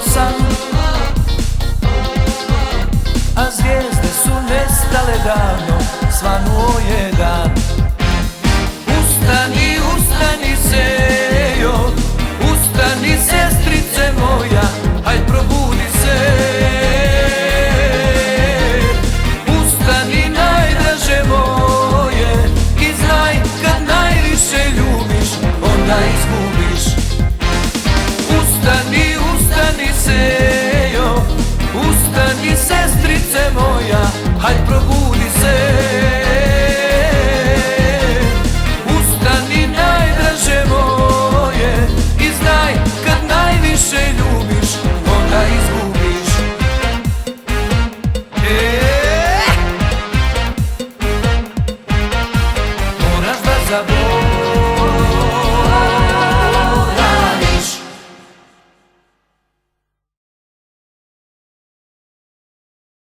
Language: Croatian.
san, a zvijezde su nestale davno, svanuo je dan. Ustani, ustani Sejo, ustani sestrice moja, haj probudi se. Ustani najdraže moje i znaj kad najviše ljubiš, onda izgubiš. Ustani, ustani Sejo, ustani sestrice moja, haj probudi se.